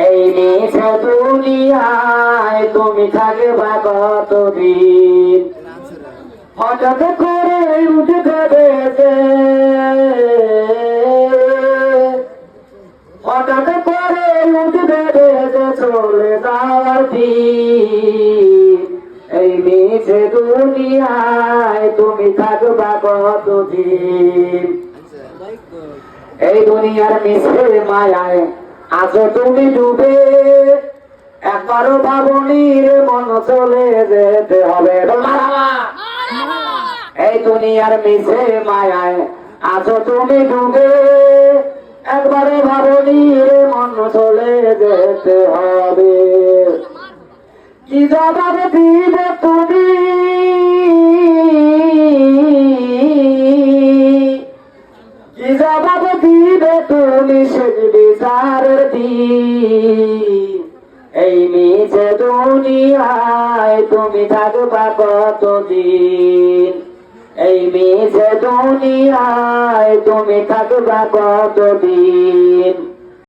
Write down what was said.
এই মিছে দুনিয়ায় তুমি থাকবা কতদিন হঠাৎ করে উঠে বেঁচে হঠাৎ করে উঠে বেঁচে চলে যাওয়ার দিন এই মিছে দুনিয়ায় তুমি থাকবা কতদিন এই দুনিয়ার মিছে মায়ায় আছো তুমি ডুবে একবারও ভাবনি রে মন চলে যেতে হবে এই দুনিয়ার মিছে মায়ায় আছো তুমি ডুবে একবারও ভাবনি রে মন চলে যেতে হবে কি জবাব দিবে তুমি কি জবাব দিবে তুমি শেষ বিচারের দিন এই মিছে দুনিয়ায় তুমি থাকবা কতদিন এই মিছে দুনিয়ায় তুমি থাকবা কতদিন